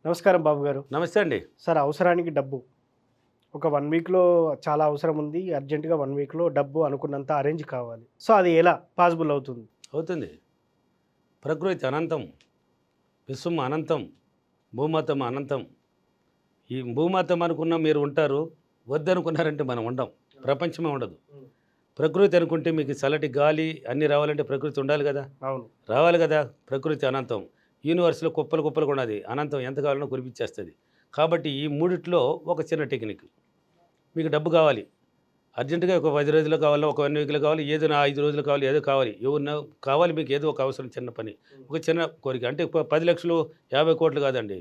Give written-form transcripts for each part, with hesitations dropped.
నమస్కారం బాబు గారు. నమస్తే అండి. సార్ అవసరానికి డబ్బు. ఒక 1 వీక్‌లో చాలా అవసరం ఉంది. అర్జెంట్‌గా 1 వీక్‌లో డబ్బు అనుకున్నంత అరేంజ్ కావాలి. సో, అది ఎలా పాసిబుల్ అవుతుంది? అవుతుంది. ప్రకృతి అనంతం, విశ్వం అనంతం, భూమాతం అనంతం. ఈ భూమాతం అనుకున్న మీరు ఉంటారు, వద్దనుకున్నారంటే మనం ఉండం. ప్రపంచమే ఉండదు. ప్రకృతి అనుకుంటే మీకు చల్లటి గాలి అన్నీ రావాలంటే ప్రకృతి ఉండాలి కదా! అవును. రావాలి కదా! ప్రకృతి అనంతం. యూనివర్స్‌లో కుప్పలు కుప్పలుగా ఉన్నది. అనంతం ఎంత కావాలన్నా కురిపించేస్తది. కాబట్టి ఈ మూడిట్లో ఒక చిన్న టెక్నిక్. మీకు డబ్బు కావాలి. అర్జెంటుగా ఒక 10 రోజుల్లో కావాలా, ఒక 1 వీక్‌లో కావాలి, ఏదో 5 రోజులు కావాలి, ఏదో కావాలి. కావాలి మీకు ఏదో ఒక అవసరం చిన్న పని. ఒక చిన్న కోరిక. అంటే 10 లక్షలు, 50 కోట్లు కాదండి.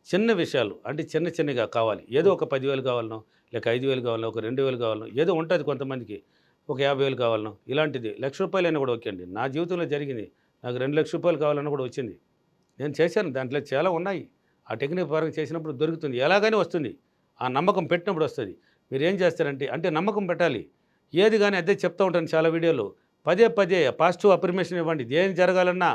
చిన్న విషయాలు అంటే చిన్న చిన్నగా కావాలి. ఏదో ఒక 10,000 కావాలనో, లేక 5,000 కావాలనో, ఒక 2,000 కావాలనో, ఏదో ఉంటుంది కొంతమందికి. ఒక 50,000 కావాలనో, ఇలాంటిది. ₹1,00,000 అయినా కూడా ఓకే అండి. నా జీవితంలో జరిగింది. నాకు ₹2,00,000 కావాలన్నా కూడా వచ్చింది. నేను చేశాను. దాంట్లో చాలా ఉన్నాయి. ఆ టెక్నిక్ పరంగా చేసినప్పుడు దొరుకుతుంది. ఎలాగైనా వస్తుంది. ఆ నమ్మకం పెట్టినప్పుడు వస్తుంది. మీరేం చేస్తారంటే నమ్మకం పెట్టాలి. ఏది కానీ అదే చెప్తూ ఉంటాను చాలా వీడియోలో. పదే పదే పాజిటివ్ అఫర్మేషన్ ఇవ్వండి. ఏం జరగాలన్నా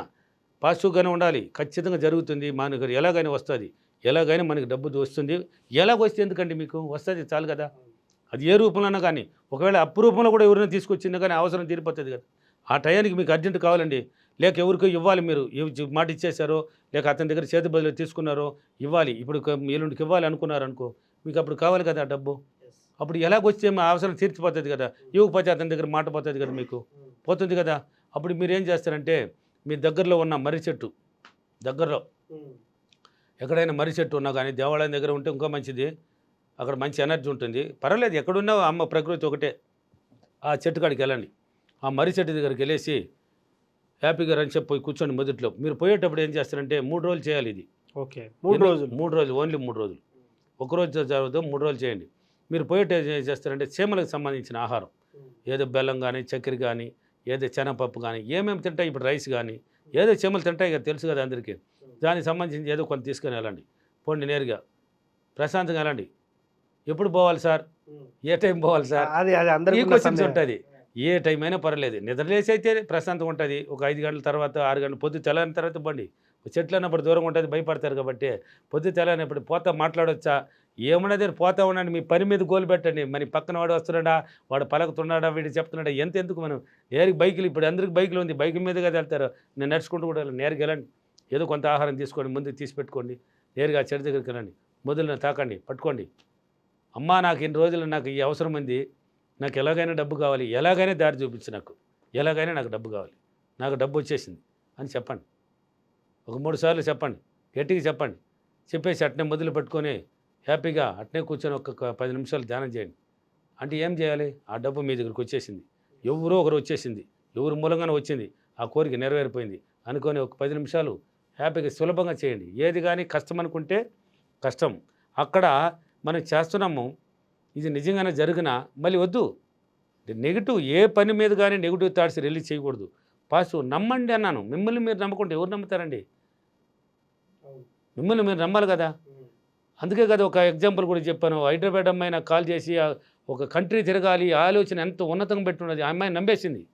పాజిటివ్గానే ఉండాలి. ఖచ్చితంగా జరుగుతుంది. మనకు ఎలాగైనా వస్తుంది. ఎలాగైనా మనకి డబ్బు వస్తుంది. ఎలాగొస్తే ఎందుకండి మీకు వస్తుంది చాలు కదా. అది ఏ రూపంలోనా కానీ ఒకవేళ అప్పు రూపంలో కూడా ఎవరైనా తీసుకొచ్చిందో కానీ అవసరం తీరిపోతుంది కదా. ఆ టయానికి మీకు అర్జెంట్ కావాలండి. లేక ఎవరికో ఇవ్వాలి, మీరు మాట ఇచ్చేశారో, లేక అతని దగ్గర చేతి బదులు తీసుకున్నారో ఇవ్వాలి. ఇప్పుడు ఎల్లుండికి ఇవ్వాలి అనుకున్నారనుకో, మీకు అప్పుడు కావాలి కదా ఆ డబ్బు. అప్పుడు ఎలాగొస్తే మా అవసరం తీర్చిపోతుంది కదా. ఇవ్వకపోతే అతని దగ్గర మాట పోతుంది కదా, మీకు పోతుంది కదా. అప్పుడు మీరు ఏం చేస్తారంటే మీ దగ్గరలో ఉన్న మర్రి చెట్టు దగ్గరలో ఎక్కడైనా మర్రి చెట్టు ఉన్నా కానీ దేవాలయం దగ్గర ఉంటే ఇంకా మంచిది. అక్కడ మంచి ఎనర్జీ ఉంటుంది. పర్వాలేదు, ఎక్కడున్నా అమ్మ ప్రకృతి ఒకటే. ఆ చెట్టు కాడికి వెళ్ళండి. ఆ మర్రి చెట్టు దగ్గరికి వెళ్ళేసి హ్యాపీగా రండి పోయి కూర్చోండి. మొదట్లో మీరు పోయేటప్పుడు ఏం చేస్తారంటే 3 రోజులు చేయాలి ఇది. ఓకే. 3 రోజులు. 3 రోజులు, ఓన్లీ 3 రోజులు. ఒకరోజు జరగదు, 3 రోజులు చేయండి. మీరు పోయేటప్పుడు ఏం చేస్తారంటే చీమలకు సంబంధించిన ఆహారం, ఏదో బెల్లం కానీ, చక్కెర కానీ, ఏదో శనగపప్పు కానీ, ఏమేమి తింటాయి ఇప్పుడు, రైస్ కానీ, ఏదో చీమలు తింటాయి కదా, తెలుసు కదా అందరికీ. దానికి సంబంధించి ఏదో కొంత తీసుకొని వెళ్ళండి. పోండి నేరుగా ప్రశాంతంగా వెళ్ళండి. ఎప్పుడు పోవాలి సార్, ఏ టైం పోవాలి సార్, అది అది ఈ అందరికీ ఉన్న క్వశ్చన్స్ సందేహం. ఉంటుంది. ఏ టైం అయినా పర్వాలేదు. నిద్రలేసి అయితే ప్రశాంతంగా ఉంటుంది. ఒక 5 గంటల తర్వాత, 6 గంటల పొద్దు తెల్లని తర్వాత బండి. చెట్లు అన్నప్పుడు దూరంగా ఉంటుంది, భయపడతారు కాబట్టి. పొద్దు తెల్లనప్పుడు పోతా మాట్లాడొచ్చా, ఏమన్నది పోతా ఉండండి. మీ పని మీద గోలు పెట్టండి. మరి పక్కన వాడు వస్తున్నాడా, వాడు పలకుతున్నాడా, వీడు చెప్తున్నాడా, ఎందుకు మనం నేరుగా బైకులు, ఇప్పుడు అందరికి బైకులు ఉంది, బైక్ మీద కదా వెళ్తారు. నేను నడుచుకుంటూ కూడా నేరుగా వెళ్ళండి. ఏదో కొంత ఆహారం తీసుకోండి, ముందుకు తీసి పెట్టుకోండి. నేరుగా చెట్టు దగ్గరికి వెళ్ళండి. మొదలు తాకండి, పట్టుకోండి. అమ్మా నాకు ఇన్ని రోజులు నాకు ఈ అవసరం ఉంది, నాకు ఎలాగైనా డబ్బు కావాలి, ఎలాగైనా దారి చూపించు, నాకు ఎలాగైనా నాకు డబ్బు కావాలి, నాకు డబ్బు వచ్చేసింది అని చెప్పండి. ఒక 3 సార్లు చెప్పండి, గట్టిగా చెప్పండి. చెప్పేసి అట్నే మొదలు పెట్టుకొని హ్యాపీగా అట్నే కూర్చొని ఒక 10 నిమిషాలు ధ్యానం చేయండి. అంటే ఏం చేయాలి, ఆ డబ్బు మీ దగ్గరికి వచ్చేసింది, ఎవరో ఒకరు వచ్చేసింది, ఎవరు మూలంగానే వచ్చింది, ఆ కోరిక నెరవేరిపోయింది అనుకొని ఒక 10 నిమిషాలు హ్యాపీగా సులభంగా చేయండి. ఏది కానీ కష్టం అనుకుంటే కష్టం. అక్కడ మనం చేస్తున్నాము, ఇది నిజంగానే జరిగినా మళ్ళీ వద్దు. నెగిటివ్ ఏ పని మీద కానీ నెగిటివ్ థాట్స్ రిలీజ్ చేయకూడదు. పాజిటివ్ నమ్మండి అన్నాను. మిమ్మల్ని మీరు నమ్మకుంటే ఎవరు నమ్ముతారండి? మిమ్మల్ని మీరు నమ్మాలి కదా. అందుకే కదా ఒక ఎగ్జాంపుల్ కూడా చెప్పాను. హైదరాబాద్ అమ్మాయి నాకు కాల్ చేసి ఒక కంట్రీ తిరగాలి, ఆలోచన ఎంత ఉన్నతంగా పెట్టున్నది, ఆ అమ్మాయి నమ్మేసింది.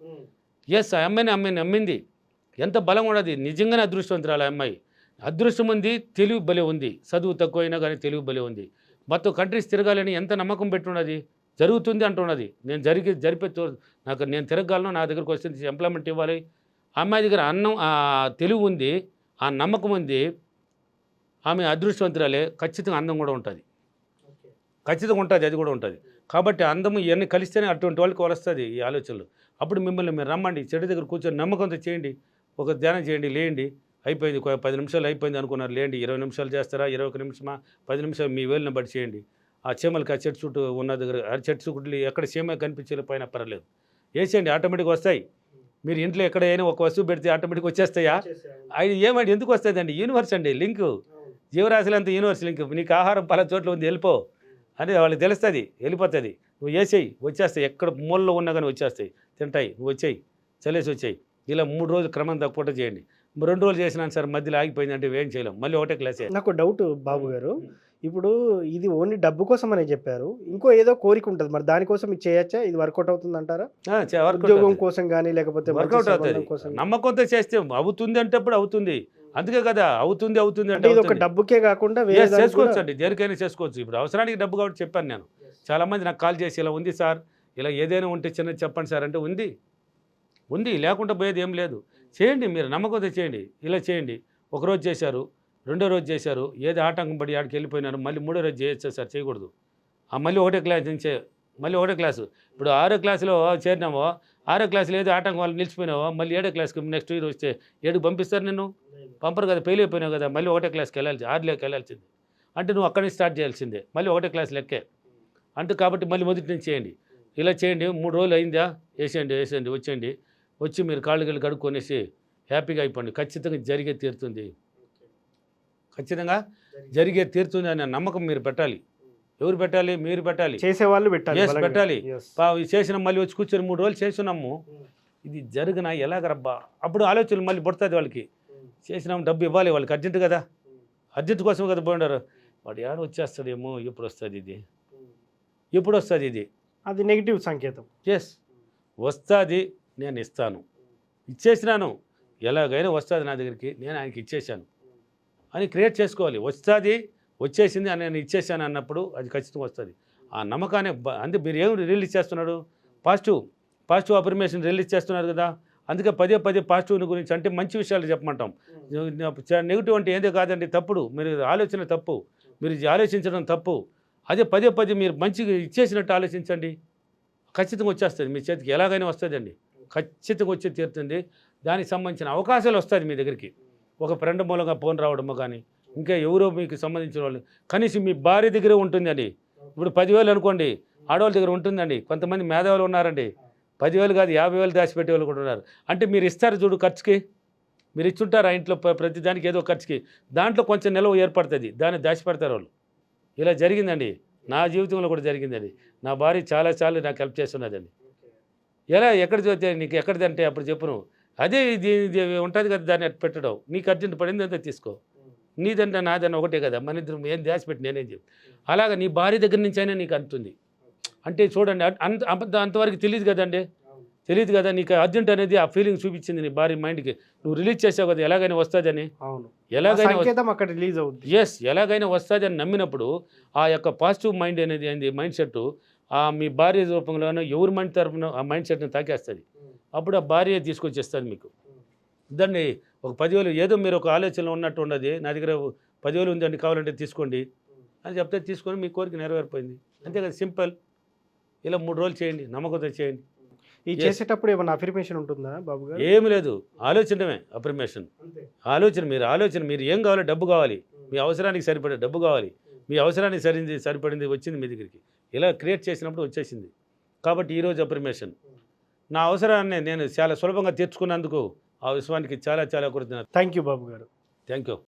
ఎస్, ఆ అమ్మాయిని నమ్మింది. ఎంత బలం ఉన్నది, నిజంగానే అదృష్టవంతురాలు ఆ అమ్మాయి. అదృష్టం ఉంది, తెలివి భలే ఉంది. చదువు తక్కువైనా కానీ తెలివి భలే ఉంది. మొత్తం కంట్రీస్ తిరగాలని ఎంత నమ్మకం పెట్టున్నది, జరుగుతుంది అంటున్నది. నేను జరిపే నాకు నేను తిరగలను, నా దగ్గరకు వస్తే ఎంప్లాయ్మెంట్ ఇవ్వాలి. ఆ అమ్మాయి దగ్గర తెలివి ఉంది, ఆ నమ్మకం ఉంది, ఆమె అదృష్టవంతురాలే. ఖచ్చితంగా అందం కూడా ఉంటుంది, ఖచ్చితంగా ఉంటుంది, అది కూడా ఉంటుంది. కాబట్టి అందము ఇవన్నీ కలిస్తేనే అటువంటి వాళ్ళకి వస్తుంది ఈ ఆలోచనలు. అప్పుడు మిమ్మల్ని మీరు రమ్మండి, చెట్టు దగ్గర కూర్చొని నమ్మకంతో చేయండి. ఒక ధ్యానం చేయండి, లేండి. అయిపోయింది, 10 నిమిషాలు అయిపోయింది అనుకున్నారు, లేండి. 20 నిమిషాలు చేస్తారా, 21 నిమిషమా, 10 నిమిషాలు మీ వేలుని బట్టి చేయండి. ఆ చీమలకి ఆ చెట్టు చుట్టూ ఉన్న దగ్గర ఆ చెట్టు చుట్టూ ఎక్కడ చీమ కనిపించే పైన పర్లేదు వేసేయండి, ఆటోమేటిక్గా వస్తాయి. మీరు ఇంట్లో ఎక్కడైనా ఒక వస్తువు పెడితే ఆటోమేటిక్గా వచ్చేస్తాయా? అది ఏమండి, ఎందుకు వస్తుందండి? యూనివర్స్ అండి, లింకు. జీవరాశులంతా universe link. నీకు ఆహారం పలా చోట్ల ఉంది, వెళ్ళిపో అని వాళ్ళకి తెలుస్తుంది, వెళ్ళిపోతుంది. నువ్వు వేసేయి, వచ్చేస్తాయి. ఎక్కడ మూలలో ఉన్నా కానీ వచ్చేస్తాయి, తింటాయి. నువ్వు వచ్చేయి, చలేసి వచ్చేయి. ఇలా 3 రోజులు క్రమం తక్కువ చేయండి. 2 రోజులు చేసినాను సార్, మధ్యలో ఆగిపోయింది అంటే ఏం చేయలేం, మళ్ళీ ఒకటే క్లాసే. నాకు డౌట్ బాబు గారు. ఇప్పుడు ఇది ఓన్లీ డబ్బు కోసం అనే చెప్పారు. ఇంకో ఏదో కోరిక ఉంటుంది. మరి దానికోసం ఇది చేయొచ్చా? ఇది వర్కౌట్ అవుతుందంటారా? ఉద్యోగం కోసం గానీ లేకపోతే మంచి వర్కౌట్ సంబంధం అవుతుంది. కోసం. నమ్మకంతో చేస్తే అవుతుంది, అంటే అవుతుంది. అందుకే కదా అవుతుంది అవుతుంది అంటే అంటే ఇది ఒక అవుతుంది. డబ్బుకే కాకుండా వేరే Yes, దానికి చేసుకోవచ్చు కూడా అండి, దేనికైనా చేసుకోవచ్చు. ఇప్పుడు అవసరానికి డబ్బు కాబట్టి చెప్పాను నేను. చాలామంది నాకు కాల్ చేసి ఇలా ఉంది సార్, ఇలా ఏదైనా ఉంటే చిన్నది చెప్పండి సార్ అంటే ఉంది, ఉంది లేకుండా పోయేది ఏం లేదు. చేయండి, మీరు నమ్మకంతో చేయండి. ఇలా చేయండి, ఒకరోజు చేశారు, రెండో రోజు చేశారు, ఏది ఆటంకం పడి ఆడికి వెళ్ళిపోయినారు, మళ్ళీ మూడో రోజు చేయొచ్చా సార్? చేయకూడదు. మళ్ళీ ఒకటే క్లాస్ నుంచే, మళ్ళీ ఒకటే క్లాసు. ఇప్పుడు 6వ క్లాసులో చేరినామో, 6వ క్లాసులో ఏదో ఆటంకం వాళ్ళు నిలిచిపోయినావో, మళ్ళీ 7వ క్లాస్కి నెక్స్ట్ ఇయర్ వస్తే 7కి పంపిస్తారు నిన్ను? పంపరు కదా, ఫెయిల్ అయిపోయినావు కదా, మళ్ళీ ఒకటే క్లాస్కి వెళ్ళాల్సి, 6లోకి వెళ్ళాల్సిందే. అంటే నువ్వు అక్కడి నుంచి స్టార్ట్ చేయాల్సిందే, మళ్ళీ ఒకటే క్లాస్ లెక్కే. అంటే కాబట్టి మళ్ళీ మొదటి నుంచి చేయండి. ఇలా చేయండి, 3 రోజులు అయిందా, వేసేయండి వచ్చేయండి. వచ్చి మీరు కాళ్ళు గిళ్ళు కడుక్కొనేసి హ్యాపీగా అయిపోండి. ఖచ్చితంగా జరిగే తీరుతుంది, ఖచ్చితంగా జరిగే తీరుతుంది అనే నమ్మకం మీరు పెట్టాలి. ఎవరు పెట్టాలి? మీరు పెట్టాలి. చేసేవాళ్ళు పెట్టాలి. Yes, బలంగా. పెట్టాలి. Yes. చేసిన మళ్ళీ వచ్చి కూర్చొని 3 రోజులు చేస్తున్నాము, ఇది జరుగునా ఎలాగరబ్బా, అప్పుడు ఆలోచనలు మళ్ళీ పుడుతుంది వాళ్ళకి. చేసినాము, డబ్బు ఇవ్వాలి వాళ్ళకి, అర్జెంటు కదా, అర్జెంట్ కోసం కదా పోయినారు. వాడు ఏడ వచ్చేస్తాడేమో, ఎప్పుడు వస్తుంది ఇది, ఎప్పుడు వస్తుంది ఇది, అది నెగిటివ్ సంకేతం. ఎస్ వస్తుంది, నేను ఇస్తాను, ఇచ్చేసినాను, ఎలాగైనా వస్తుంది నా దగ్గరికి, నేను ఆయనకి ఇచ్చేసాను అని క్రియేట్ చేసుకోవాలి. వస్తుంది, వచ్చేసింది అని నేను ఇచ్చేసాను అన్నప్పుడు అది ఖచ్చితంగా వస్తుంది. ఆ నమ్మకాన్ని అంటే మీరు ఏం రిలీజ్ చేస్తున్నాడు? పాజిటివ్ అఫర్మేషన్ రిలీజ్ చేస్తున్నారు కదా. అందుకే పదే పాజిటివ్ గురించి అంటే మంచి విషయాలు చెప్పమంటాం. నెగిటివ్ అంటే ఏదే కాదండి, తప్పుడు, మీరు ఆలోచన తప్పు, మీరు ఆలోచించడం తప్పు. అదే పదే మీరు మంచిగా ఇచ్చేసినట్టు ఆలోచించండి, ఖచ్చితంగా వచ్చేస్తుంది మీ చేతికి, ఎలాగైనా వస్తుందండి, ఖచ్చితంగా వచ్చి తీరుతుంది. దానికి సంబంధించిన అవకాశాలు వస్తుంది మీ దగ్గరికి. ఒక ఫ్రెండ్ మూలంగా ఫోన్ రావడమో కానీ, ఇంకా ఎవరో మీకు సంబంధించిన వాళ్ళు, కనీసం మీ భార్య దగ్గరే ఉంటుందండి. ఇప్పుడు 10,000 అనుకోండి, ఆడవాళ్ళ దగ్గర ఉంటుందండి. కొంతమంది మేధావులు ఉన్నారండి, 10,000 కాదు 50,000 దాచిపెట్టే వాళ్ళు కూడా ఉన్నారు. అంటే మీరు ఇస్తారు చూడు ఖర్చుకి, మీరు ఇచ్చుంటారు ఆ ఇంట్లో ప్రతి దానికి ఏదో ఖర్చుకి, దాంట్లో కొంచెం నిల్వ ఏర్పడుతుంది, దాన్ని దాచిపెడతారు వాళ్ళు. ఇలా జరిగిందండి, నా జీవితంలో కూడా జరిగిందండి. నా భార్య చాలా నాకు హెల్ప్ చేస్తున్నదండి. ఎలా ఎక్కడ చూస్తే నీకు ఎక్కడిదంటే అప్పుడు చెప్పును, అదే ఇది ఉంటుంది కదా, దాన్ని పెట్టడం, నీకు అర్జెంట్ పడింది అంతా తీసుకో, నీదంటే నాదన్న ఒకటే కదా, మన ఇద్దరం ఏం దాచిపెట్టి నేనేం చెప్పు. అలాగా నీ భార్య దగ్గర నుంచి అయినా నీకు అంటుంది. అంటే చూడండి, అంతవరకు తెలియదు కదండి, తెలియదు కదా, నీకు అర్జెంట్ అనేది ఆ ఫీలింగ్ చూపించింది నీ భార్య మైండ్కి, నువ్వు రిలీజ్ చేసావు కదా, ఎలాగైనా వస్తుందని. అవును, ఎలాగైనా అక్కడ రిలీజ్ అవుతుంది. ఎస్, ఎలాగైనా వస్తుంది అని నమ్మినప్పుడు ఆ యొక్క పాజిటివ్ మైండ్ అనేది ఏంది, మైండ్ సెట్ మీ భార్య రూపంలోనూ ఎవరి మైండ్ తరఫున ఆ మైండ్ సెట్ని తాకేస్తుంది. అప్పుడు ఆ భార్య తీసుకొచ్చేస్తుంది మీకు. దాన్ని ఒక 10,000 ఏదో మీరు ఒక ఆలోచనలో ఉన్నట్టు ఉన్నది, నా దగ్గర 10,000 ఉందండి కావాలంటే తీసుకోండి అని చెప్తే తీసుకొని మీ కోరిక నెరవేరిపోయింది. అంతే కదా, సింపుల్. ఇలా 3 రోజులు చేయండి, నమ్మకంతో చేయండి. ఈ చేసేటప్పుడు ఏమైనా అఫర్మేషన్ ఉంటుందా బాబు గారు? ఏమి లేదు, ఆలోచనమే అఫర్మేషన్. ఆలోచన మీరు ఏం కావాలి, డబ్బు కావాలి, మీ అవసరానికి సరిపడే డబ్బు కావాలి, మీ అవసరానికి సరిపడింది వచ్చింది మీ దగ్గరికి, ఇలా క్రియేట్ చేసినప్పుడు వచ్చేసింది. కాబట్టి ఈరోజు అఫర్మేషన్ నా అవసరాన్ని నేను చాలా సులభంగా తీర్చుకున్నందుకు ఆ విశ్వానికి చాలా కృతజ్ఞత. థ్యాంక్ యూ బాబు గారు. Thank you.